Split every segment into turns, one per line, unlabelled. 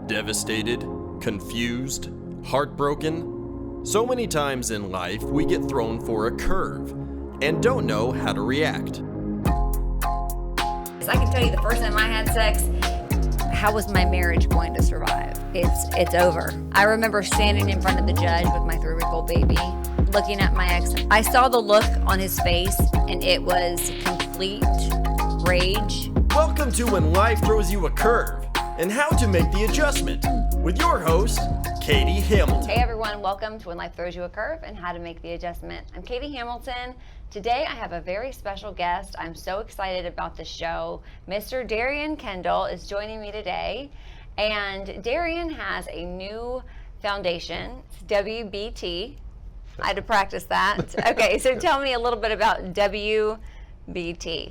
Devastated? Confused? Heartbroken? So many times in life we get thrown for a curve and don't know how to react.
I can tell you the first time I had sex, how was my marriage going to survive? It's over. I remember standing in front of the judge with my 3-week-old baby, looking at my ex. I saw the look on his face and it was complete rage.
Welcome to When Life Throws You a Curve and How to Make the Adjustment with your host, Katie Hamilton.
Hey everyone, welcome to When Life Throws You a Curve and How to Make the Adjustment. I'm Katie Hamilton. Today I have a very special guest. I'm so excited about the show. Mr. Darrian Kendall is joining me today, and Darrian has a new foundation. It's WBT. I had to practice that. Okay, so tell me a little bit about WBT.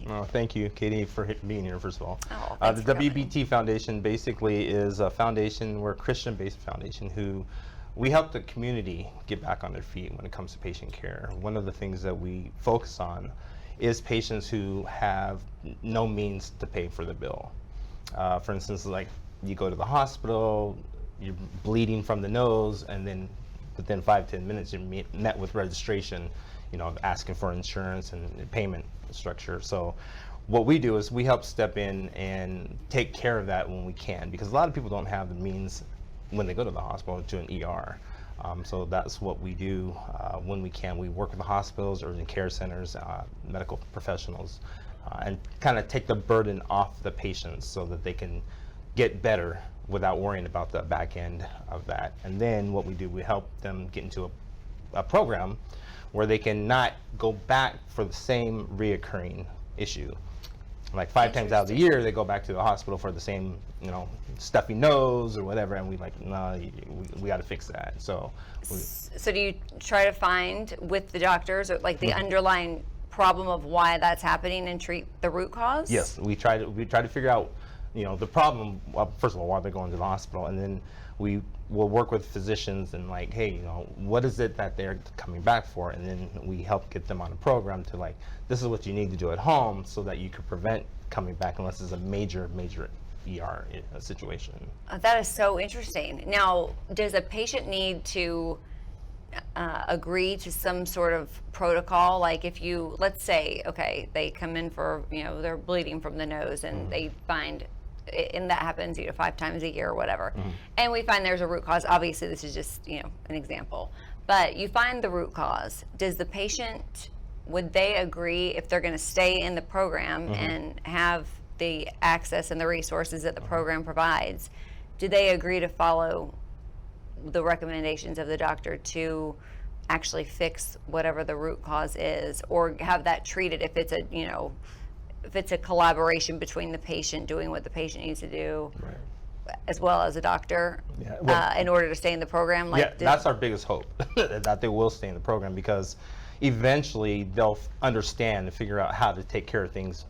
Oh, thank you, Katie, for being here, first of all.
Oh,
the WBT Foundation basically is a foundation, we're a Christian-based foundation who we help the community get back on their feet when it comes to patient care. One of the things that we focus on is patients who have no means to pay for the bill. For instance, like you go to the hospital, you're bleeding from the nose, and then within 5-10 minutes you're met with registration, asking for insurance and payment structure. So what we do is we help step in and take care of that when we can, because a lot of people don't have the means when they go to the hospital to an ER. So that's what we do when we can. We work with the hospitals, urgent care centers, medical professionals, and kind of take the burden off the patients so that they can get better without worrying about the back end of that. And then what we do, we help them get into a program where they can not go back for the same reoccurring issue. Like 5 times out of the year, they go back to the hospital for the same, stuffy nose or whatever, and we got to fix that. So
do you try to find with the doctors or like the underlying problem of why that's happening and treat the root cause?
Yes, we try to figure out, the problem. Well, first of all, why they're going to the hospital, and then we will work with physicians and like, hey, what is it that they're coming back for, and then we help get them on a program to like, this is what you need to do at home so that you could prevent coming back unless it's a major ER situation.
That is so interesting. Now, does a patient need to agree to some sort of protocol? Like if you, let's say, okay, they come in for, they're bleeding from the nose and they find, and that happens 5 times a year or whatever, and we find there's a root cause. Obviously this is just an example, but you find the root cause. Does the patient, would they agree if they're going to stay in the program and have the access and the resources that the program provides, do they agree to follow the recommendations of the doctor to actually fix whatever the root cause is, or have that treated if it's a if it's a collaboration between the patient doing what the patient needs to do, right, as well as a doctor, in order to stay in the program?
That's our biggest hope, that they will stay in the program, because eventually they'll understand and figure out how to take care of things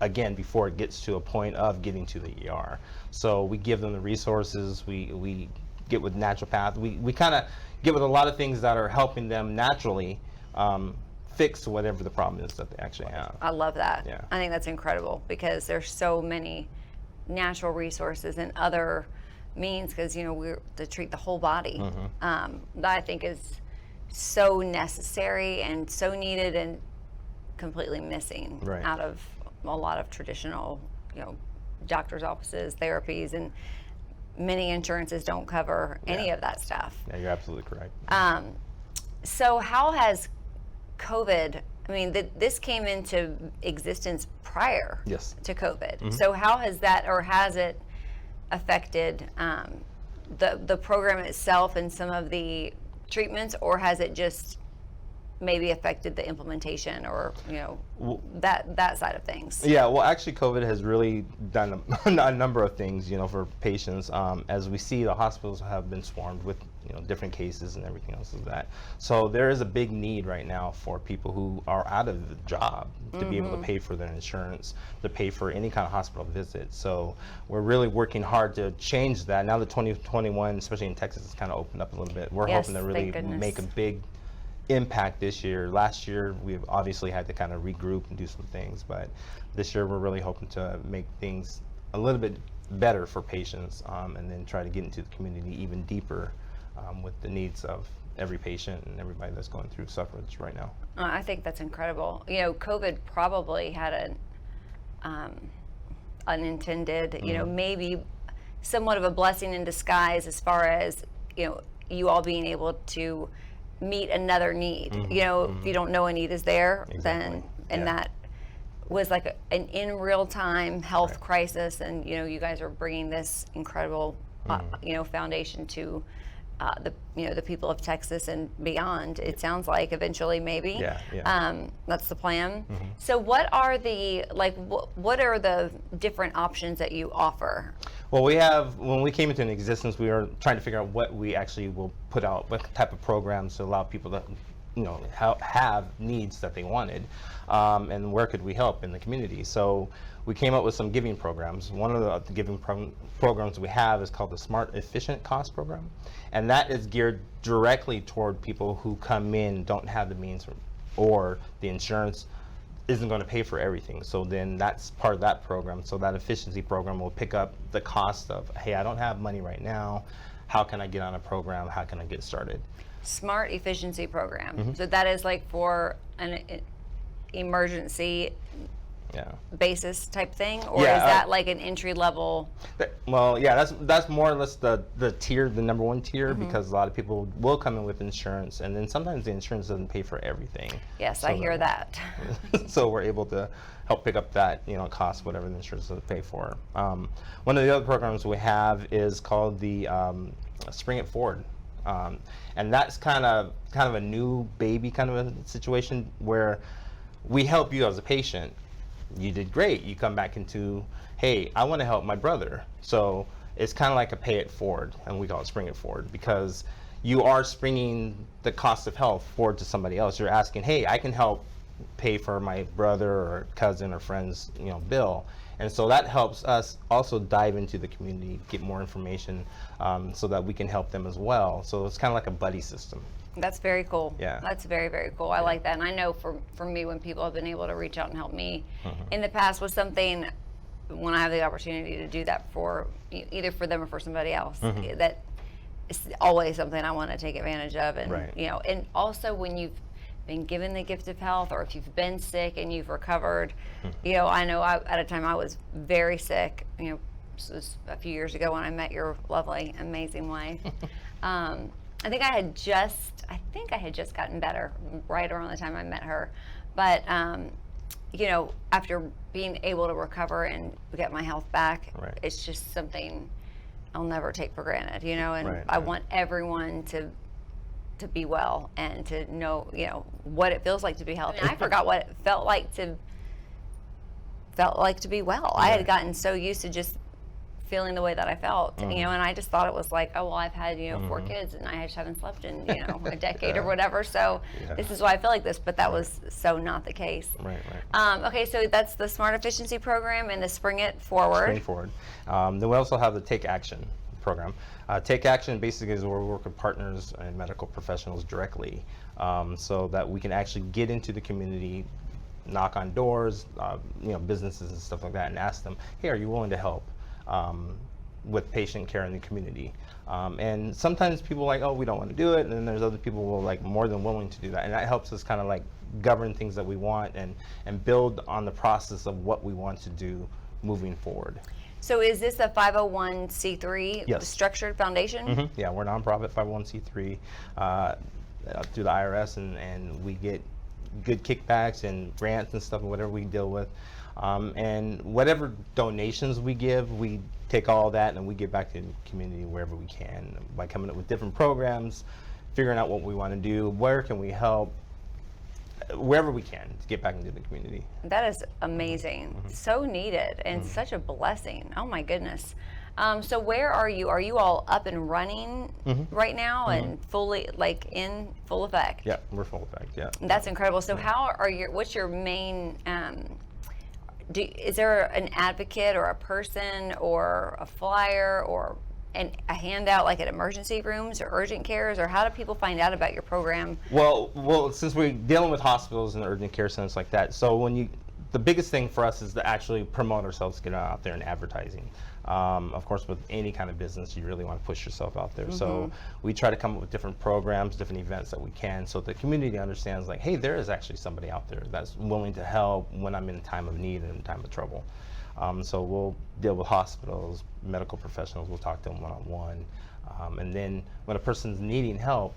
again before it gets to a point of getting to the ER. So we give them the resources, we get with naturopath, we kind of get with a lot of things that are helping them naturally fix whatever the problem is that they actually have.
I love that.
Yeah.
I think that's incredible, because there's so many natural resources and other means, because we're to treat the whole body, that I think is so necessary and so needed and completely missing out of a lot of traditional doctor's offices, therapies, and many insurances don't cover any of that stuff.
Yeah, you're absolutely correct.
So how has COVID, this came into existence prior to COVID. So how has that, or has it affected the program itself and some of the treatments, or has it just maybe affected the implementation or that side of things?
Yeah, well, actually COVID has really done a number of things for patients. As we see, the hospitals have been swarmed with different cases and everything else of that. So there is a big need right now for people who are out of the job to be able to pay for their insurance, to pay for any kind of hospital visit. So we're really working hard to change that. Now that 2021, especially in Texas, has kind of opened up a little bit. We're hoping to really make a big impact this year. Last year we've obviously had to kind of regroup and do some things, but this year we're really hoping to make things a little bit better for patients, and then try to get into the community even deeper with the needs of every patient and everybody that's going through sufferance right now.
I think that's incredible. You know, COVID probably had an unintended, you know, maybe somewhat of a blessing in disguise as far as, you know, you all being able to meet another need. You know, if you don't know a need is there, then, and that was like an in real time health crisis, and you know, you guys are bringing this incredible you know, foundation to the, you know, the people of Texas and beyond. It sounds like eventually, maybe. That's the plan. So what are the, like, what are the different options that you offer?
Well, we have, when we came into existence, we were trying to figure out what we actually will put out, what type of programs to allow people to, you know, have needs that they wanted, and where could we help in the community. So we came up with some giving programs. One of the giving programs we have is called the Smart Efficient Cost Program, and that is geared directly toward people who come in, don't have the means, or the insurance isn't going to pay for everything. So then that's part of that program. So that efficiency program will pick up the cost of, hey, I don't have money right now, how can I get on a program, how can I get started?
Smart Efficiency Program. So that is like for an emergency basis type thing, or is that like an entry level?
Well, yeah, that's more or less the tier, the number one tier, because a lot of people will come in with insurance, and then sometimes the insurance doesn't pay for everything.
Yes, so I hear that.
So we're able to help pick up that, you know, cost, whatever the insurance doesn't pay for. One of the other programs we have is called the Spring It Forward. And that's kind of a new baby kind of a situation where we help you as a patient. You did great. You come back into, hey, I want to help my brother. So it's kind of like a pay it forward, and we call it Spring It Forward, because you are springing the cost of health forward to somebody else. You're asking, hey, I can help pay for my brother or cousin or friend's, you know, bill. And so that helps us also dive into the community, get more information, so that we can help them as well. So it's kind of like a buddy system.
That's very cool.
Yeah.
That's very, very cool. I like that. And I know for me, when people have been able to reach out and help me in the past with something, when I have the opportunity to do that for either for them or for somebody else, that is always something I want to take advantage of. And, you know, and also when you've been given the gift of health, or if you've been sick and you've recovered, you know, I know at a time I was very sick, you know, this was a few years ago when I met your lovely, amazing wife. I think I had just gotten better right around the time I met her. But, you know, after being able to recover and get my health back, it's just something I'll never take for granted, you know, and I want everyone to be well and to know, you know, what it feels like to be healthy. I mean, I forgot what it felt like to be well. I had gotten so used to just feeling the way that I felt, you know, and I just thought it was like, oh, well, I've had, you know, 4 kids and I just haven't slept in, you know, a decade or whatever. So this is why I feel like this, but that was so not the case. Okay, so that's the Smart Efficiency Program and the Spring It Forward.
Spring It Forward. Then we also have the Take Action program. Take Action basically is where we work with partners and medical professionals directly, so that we can actually get into the community, knock on doors, you know, businesses and stuff like that, and ask them, hey, are you willing to help with patient care in the community? And sometimes people are like, oh, we don't want to do it, and then there's other people who are like more than willing to do that, and that helps us kind of like govern things that we want and build on the process of what we want to do moving forward.
So is this a 501c3 structured foundation?
Yeah, we're a nonprofit 501c3 through the IRS, and we get good kickbacks and grants and stuff, and whatever we deal with. And whatever donations we give, we take all that and we give back to the community wherever we can by coming up with different programs, figuring out what we want to do, where can we help, wherever we can to get back into the community.
That is amazing. So needed and such a blessing. Oh my goodness. So where are you? Are you all up and running right now and fully, like, in full effect?
Yeah, we're full effect, yeah.
That's incredible. So how are what's your main, is there an advocate or a person or a flyer or a handout like at emergency rooms or urgent cares, or how do people find out about your program?
Well, since we're dealing with hospitals and urgent care centers like that, so the biggest thing for us is to actually promote ourselves, get out there and advertising. Of course, with any kind of business, you really want to push yourself out there. So we try to come up with different programs, different events that we can, so the community understands, like, hey, there is actually somebody out there that's willing to help when I'm in time of need and in time of trouble. So we'll deal with hospitals, medical professionals, we'll talk to them one-on-one. And then when a person's needing help,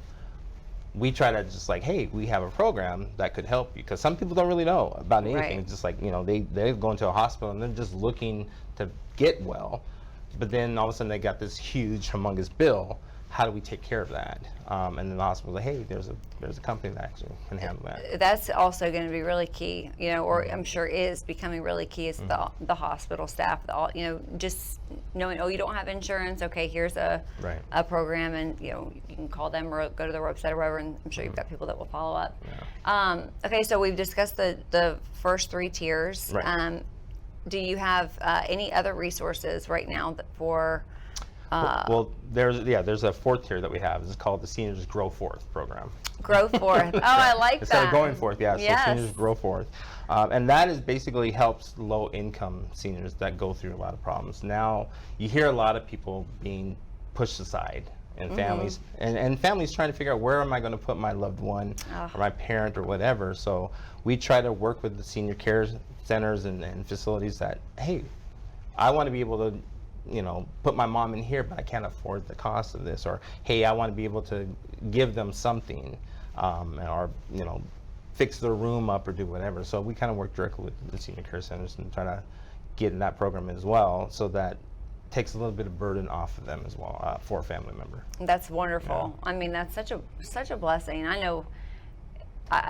we try to just like, hey, we have a program that could help you, because some people don't really know about anything.
Right.
It's just like, you know, they go into a hospital and they're just looking to get well, but then all of a sudden they got this huge, humongous bill. How do we take care of that? And then the hospital's like, hey, there's a company that actually can handle that.
That's also going to be really key, you know, or I'm sure is becoming really key, is the hospital staff, you know, just knowing, oh, you don't have insurance, okay, here's a program, and, you know, you can call them or go to their website or whatever, and I'm sure you've got people that will follow up. Okay, so we've discussed the first 3 tiers.
Right.
Do you have any other resources right now for...
well, there's a 4th tier that we have. It's called the Seniors Grow Forth program.
Grow Forth. Oh, I like that.
Instead of going forth, yeah.
Yes.
So Seniors Grow Forth, and that is basically helps low-income seniors that go through a lot of problems. Now you hear a lot of people being pushed aside, and families and families trying to figure out, where am I going to put my loved one or my parent or whatever. So we try to work with the senior care centers and facilities that, hey, I want to be able to, you know, put my mom in here, but I can't afford the cost of this. Or, hey, I want to be able to give them something, or, you know, fix their room up or do whatever. So we kind of work directly with the senior care centers and try to get in that program as well, so that takes a little bit of burden off of them as well, for a family member.
That's wonderful. Yeah. I mean, that's such a blessing. I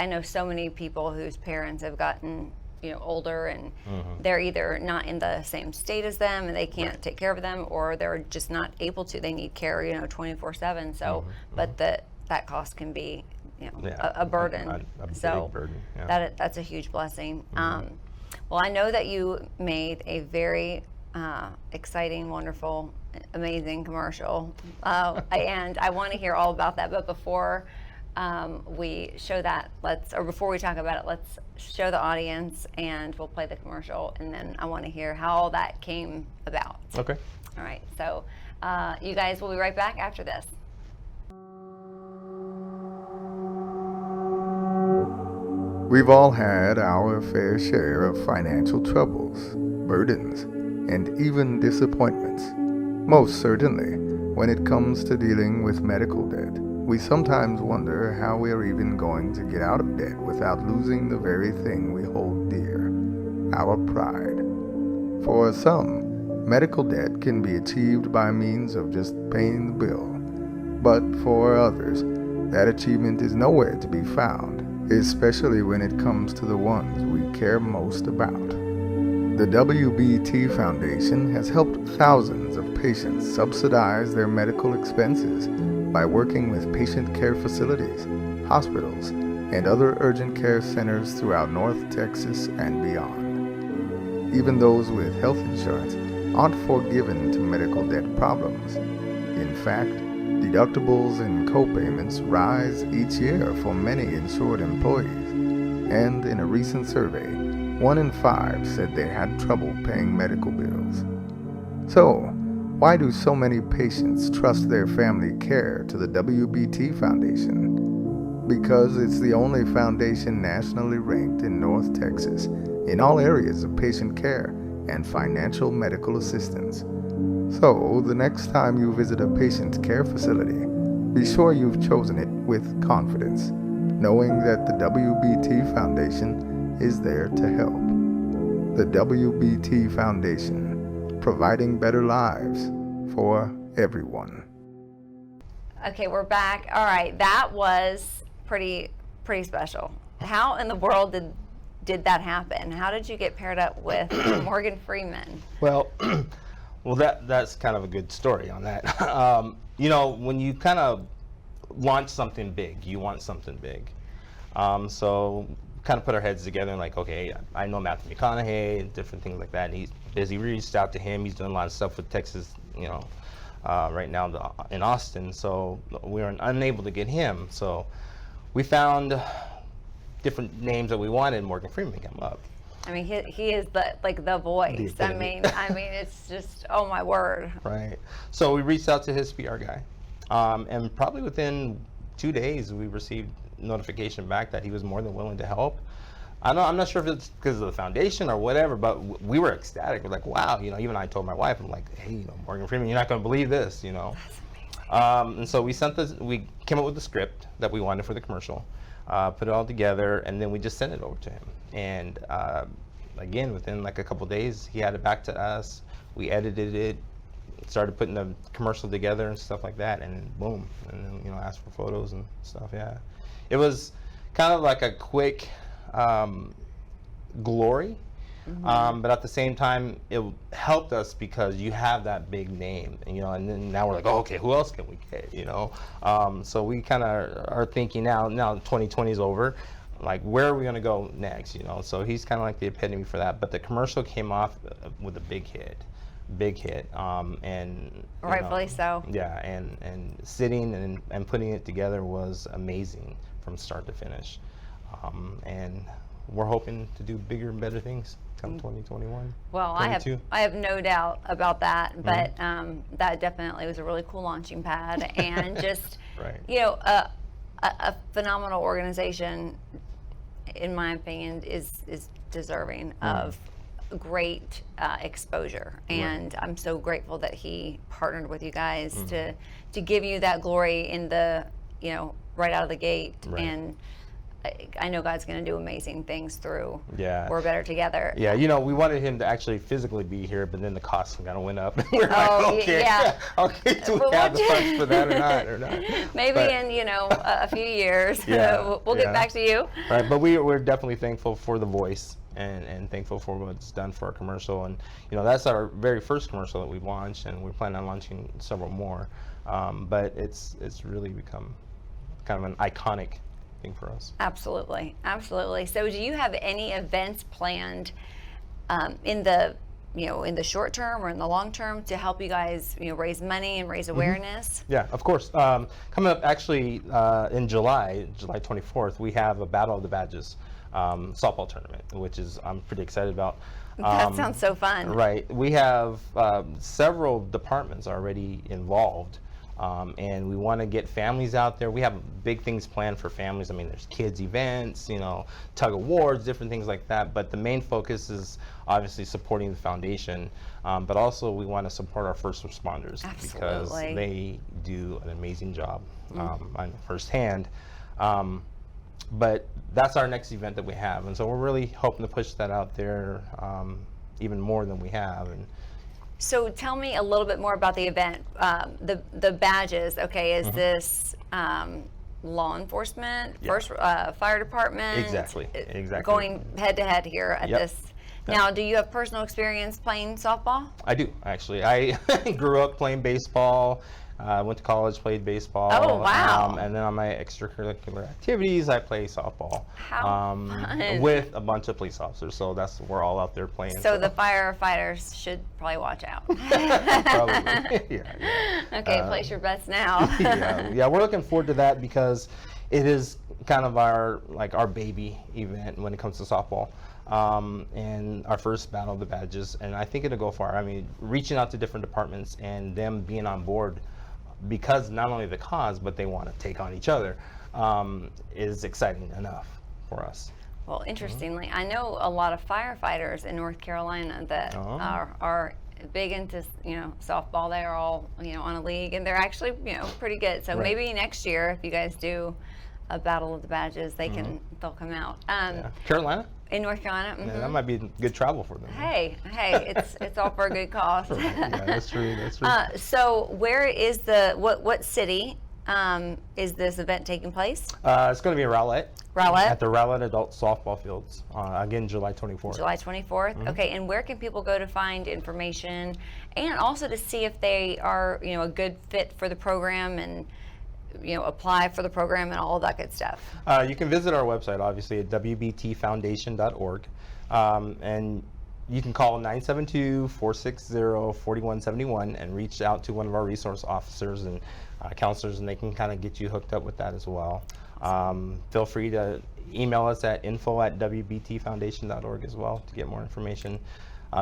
know so many people whose parents have gotten, you know, older, and they're either not in the same state as them and they can't take care of them, or they're just not able to. They need care, you know, 24/7. So, but that cost can be, you know, a burden.
A
so
big burden. Yeah.
That's a huge blessing. Well, I know that you made a very exciting, wonderful, amazing commercial, and I want to hear all about that. But before we show that, before we talk about it, let's show the audience, and we'll play the commercial, and then I want to hear how all that came about.
Okay.
All right, so you guys will be right back after this.
We've all had our fair share of financial troubles, burdens, and even disappointments. Most certainly, when it comes to dealing with medical debt, we sometimes wonder how we're even going to get out of debt without losing the very thing we hold dear, our pride. For some, medical debt can be achieved by means of just paying the bill. But for others, that achievement is nowhere to be found, especially when it comes to the ones we care most about. The WBT Foundation has helped thousands of patients subsidize their medical expenses by working with patient care facilities, hospitals, and other urgent care centers throughout North Texas and beyond. Even those with health insurance aren't forgiven to medical debt problems. In fact, deductibles and co-payments rise each year for many insured employees, and in a recent survey, 1 in 5 said they had trouble paying medical bills. So, why do so many patients trust their family care to the WBT Foundation? Because it's the only foundation nationally ranked in North Texas in all areas of patient care and financial medical assistance. So, the next time you visit a patient care facility, be sure you've chosen it with confidence, knowing that the WBT Foundation is there to help. The WBT Foundation, providing better lives for everyone.
Okay, we're back. All right, that was pretty special. How in the world did that happen? How did you get paired up with Morgan Freeman?
Well, that's kind of a good story on that. You know, when you kind of launch something big, you want something big. So kind of put our heads together and like, okay, I know Matthew McConaughey and different things like that. And he's busy. We reached out to him. He's doing a lot of stuff with Texas, you know, right now in Austin. So we were unable to get him. So we found different names that we wanted. Morgan Freeman came up.
I mean, he is the voice. I mean, it's just, oh my word.
Right. So we reached out to his PR guy, and probably within 2 days we received notification back that he was more than willing to help. I'm not sure if it's because of the foundation or whatever, but we were ecstatic. We're like, wow, even I told my wife, I'm like, hey, Morgan Freeman, you're not going to believe this,
That's amazing.
And so we came up with the script that we wanted for the commercial, put it all together, and then we just sent it over to him. And again, within like a couple days, he had it back to us. We edited it, started putting the commercial together and stuff like that, and boom, and then asked for photos and stuff. Yeah, it was kind of like a quick glory, but at the same time it helped us because you have that big name, and then now we're like, oh, okay, who else can we get, so we kind of are thinking now 2020 is over, like where are we going to go next, so he's kind of like the epitome for that. But the commercial came off with a big hit, and
rightfully so.
Yeah, and sitting and putting it together was amazing from start to finish. And we're hoping to do bigger and better things come 2021.
Well, I have no doubt about that, but that definitely was a really cool launching pad, and just
right.
A phenomenal organization, in my opinion, is deserving of great exposure, and I'm so grateful that he partnered with you guys to give you that glory in the right out of the gate.
Right.
And I know God's going to do amazing things through
Yeah.
We're Better Together.
Yeah, we wanted him to actually physically be here, but then the costs kind of went up. We're
Oh,
like, okay,
yeah.
okay, do we have the funds for that or not?
Maybe in a few years,
Yeah,
we'll get back to you.
Right, but we're definitely thankful for the voice and thankful for what's done for our commercial. And that's our very first commercial that we've launched, and we're planning on launching several more. But it's really become kind of an iconic for us.
Absolutely. So do you have any events planned in the short term or in the long term to help you guys raise money and raise awareness?
Yeah, of course. Coming up actually in July 24th, we have a Battle of the Badges softball tournament, which I'm pretty excited about.
That sounds so fun.
Right. We have several departments already involved. And we want to get families out there. We have big things planned for families. I mean, there's kids events, tug awards, different things like that. But the main focus is obviously supporting the foundation. But also we want to support our first responders.
Absolutely.
Because they do an amazing job. I know firsthand. But that's our next event that we have. And so we're really hoping to push that out there even more than we have. And
so tell me a little bit more about the event. The badges, okay, is this law enforcement, first fire department?
Exactly.
Going head to head here at this.
Yep.
Now, do you have personal experience playing softball?
I do, actually. I grew up playing baseball. Went to college, played baseball.
Oh, wow.
And then on my extracurricular activities, I play softball.
How fun.
With a bunch of police officers. So we're all out there playing.
So the firefighters should probably watch out.
Probably. Yeah.
Okay, place your bets now.
Yeah, we're looking forward to that because it is kind of our baby event when it comes to softball. And our first Battle of the Badges, and I think it'll go far. I mean, reaching out to different departments and them being on board because not only the cause, but they want to take on each other, is exciting enough for us.
Well, interestingly, I know a lot of firefighters in North Carolina that are big into softball. They are all on a league, and they're actually pretty good. So maybe next year, if you guys do a Battle of the Badges, they'll come out.
Carolina?
In North Carolina.
Yeah, that might be good travel for them.
Hey, it's all for a good cause.
Yeah, that's true.
So where is what city is this event taking place?
It's going to be in Rowlett.
Rowlett?
At the Rowlett Adult Softball Fields, again, July 24th.
July 24th. Okay, and where can people go to find information and also to see if they are, a good fit for the program and apply for the program and all of that good stuff?
You can visit our website, obviously, at WBTFoundation.org. And you can call 972-460-4171 and reach out to one of our resource officers and counselors, and they can kind of get you hooked up with that as well. Feel free to email us at info@wbtfoundation.org as well to get more information.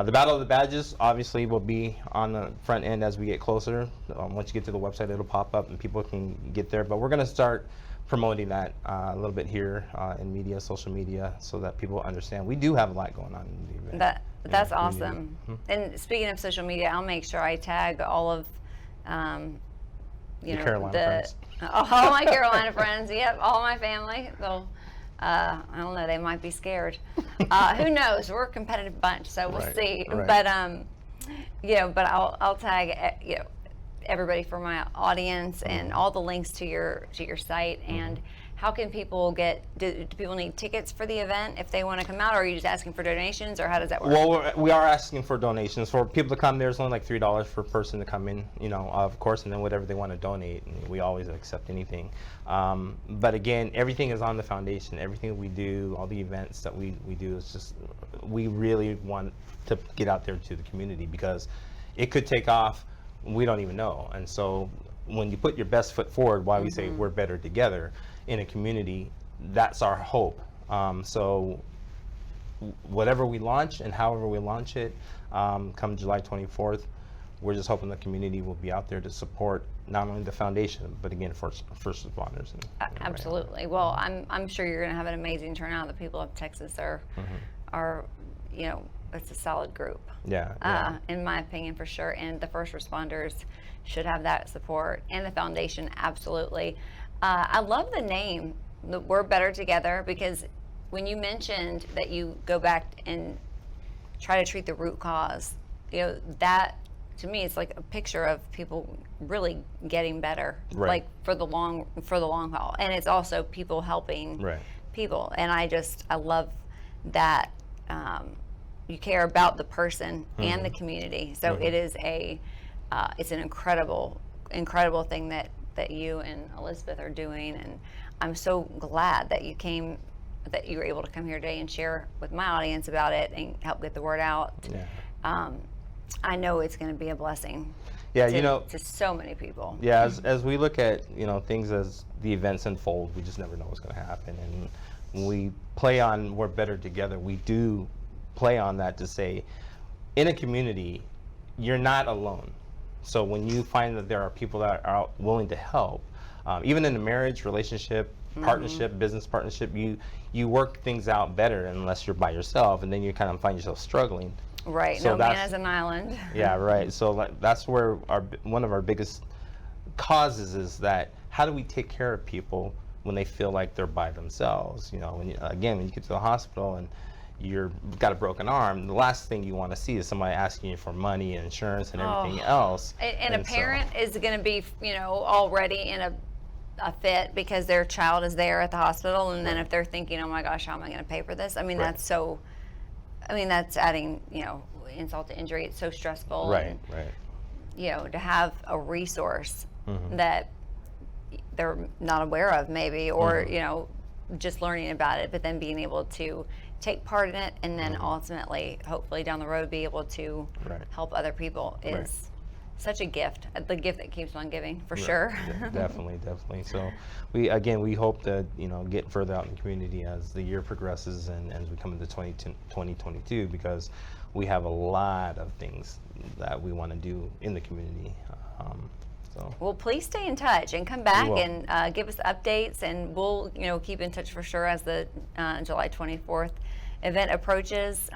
The Battle of the Badges obviously will be on the front end as we get closer. Once you get to the website, it'll pop up and people can get there. But we're going to start promoting that a little bit here in media, social media, so that people understand we do have a lot going on in the event.
That's awesome. And speaking of social media, I'll make sure I tag all of
Carolina friends.
All my Carolina friends. Yep, all my family. They'll. I don't know. They might be scared. Who knows? We're a competitive bunch, so we'll see.
Right.
But but I'll tag everybody for my audience and all the links to your site. And how can people do people need tickets for the event if they want to come out, or are you just asking for donations, or how does that work?
Well, we are asking for donations. For people to come, there's only like $3 per person to come in, of course, and then whatever they want to donate, and we always accept anything. But again, everything is on the foundation. Everything we do, all the events that we do, is just, we really want to get out there to the community, because it could take off, we don't even know. And so when you put your best foot forward, why we say we're better together in a community, that's our hope. So whatever we launch and however we launch it, come July 24th, we're just hoping the community will be out there to support not only the foundation, but again, first responders.
Absolutely. Well, I'm sure you're going to have an amazing turnout. The people of Texas are it's a solid group.
Yeah.
In my opinion, for sure. And the first responders should have that support, and the foundation, absolutely. I love the name, We're Better Together, because when you mentioned that you go back and try to treat the root cause, that to me, it's like a picture of people really getting better, like for the long haul. And it's also people helping people. And I love that you care about the person and the community. So it is it's an incredible thing that you and Elizabeth are doing, and I'm so glad that you were able to come here today and share with my audience about it and help get the word out. I know it's going to be a blessing to so many people.
As we look at things as the events unfold, we just never know what's going to happen. And when we play on We're Better Together, we do play on that to say, in a community, you're not alone. So when you find that there are people that are willing to help, even in a marriage, relationship, partnership, business partnership, you work things out better unless you're by yourself, and then you kind of find yourself struggling.
Right. So no man is an island.
Yeah. Right. So that's where one of our biggest causes is that, how do we take care of people when they feel like they're by themselves? When you get to the hospital and you've got a broken arm, the last thing you want to see is somebody asking you for money and insurance and everything else.
And a parent is going to be, already in a fit because their child is there at the hospital, and then if they're thinking, oh my gosh, how am I going to pay for this? That's adding, insult to injury. It's so stressful.
Right.
To have a resource that they're not aware of maybe, or, just learning about it, but then being able to take part in it, and then ultimately, hopefully down the road, be able to help other people is such a gift. The gift that keeps on giving, for sure.
Yeah, definitely. So we hope to get further out in the community as the year progresses and as we come into 2022, because we have a lot of things that we want to do in the community.
Well, please stay in touch and come back and give us updates, and we'll keep in touch for sure as the July 24th event approaches.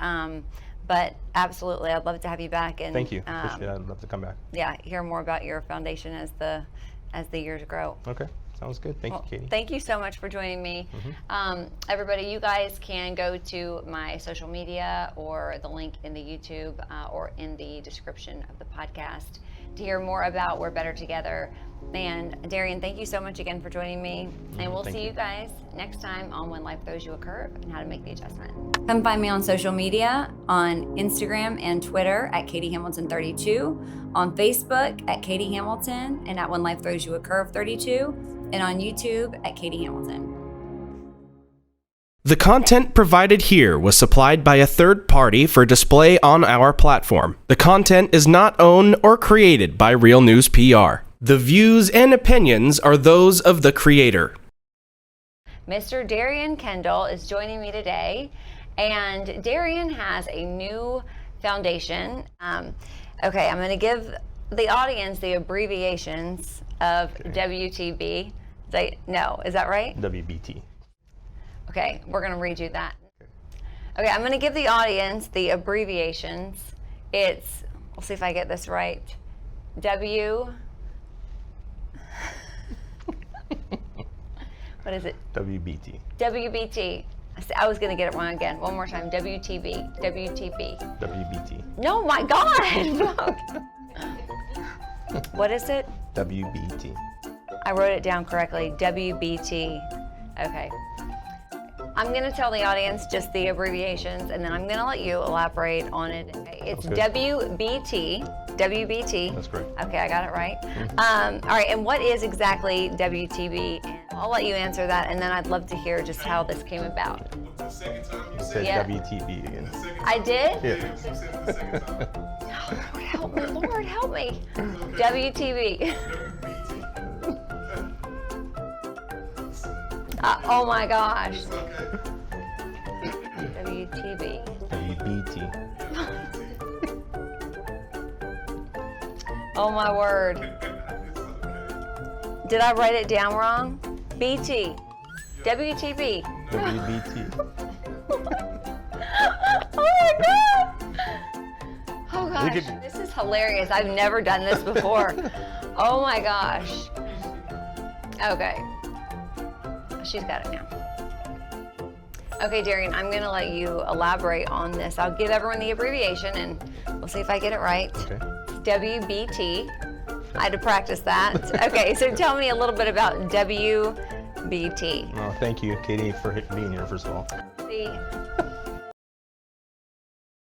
But absolutely, I'd love to have you back. And
thank you. Appreciate it. I'd love to come back.
Yeah, hear more about your foundation as the years grow.
Okay. Sounds good. Thank you, Katie.
Thank you so much for joining me. Everybody, you guys can go to my social media or the link in the YouTube or in the description of the podcast to hear more about We're Better Together. And Darrian, thank you so much again for joining me. And we'll see you guys next time on When Life Throws You a Curve and How to Make the Adjustment. Come find me on social media, on Instagram and Twitter at Katie Hamilton 32, on Facebook at Katie Hamilton, and at When Life Throws You a Curve 32, and on YouTube at Katie Hamilton.
The content provided here was supplied by a third party for display on our platform. The content is not owned or created by Real News PR. The views and opinions are those of the creator.
Mr. Darrian Kendall is joining me today, and Darrian has a new foundation. Okay, I'm going to give the audience the abbreviations of WTB. Is that right?
WBT.
Okay, we're going to redo that. Okay, I'm going to give the audience the abbreviations. We'll see if I get this right. What is it?
WBT.
WBT. I was going to get it wrong again. One more time. WTB. WTB.
WBT.
No, my God. What is it?
WBT.
I wrote it down correctly. WBT. Okay. I'm going to tell the audience just the abbreviations, and then I'm going to let you elaborate on it. Okay. It's WBT. WBT.
That's correct.
Okay, I got it right. All right, and what is exactly WTB? And I'll let you answer that, and then I'd love to hear just how this came about.
The second time you
You
said
said WTB again.
I did?
it, you said it the second time.
Lord help me, Lord help me. WTB. Oh my gosh. WTB.
WBT.
Oh my word. Did I write it down wrong? BT. WTB.
WBT.
Oh my God. Oh gosh. This is hilarious. I've never done this before. Oh my gosh. Okay. She's got it now. Okay, Darrian, I'm going to let you elaborate on this. I'll give everyone the abbreviation and we'll see if I get it right.
Okay.
WBT. I had to practice that. Okay, so tell me a little bit about WBT.
Well, thank you, Katie, for being here, first of all.
See,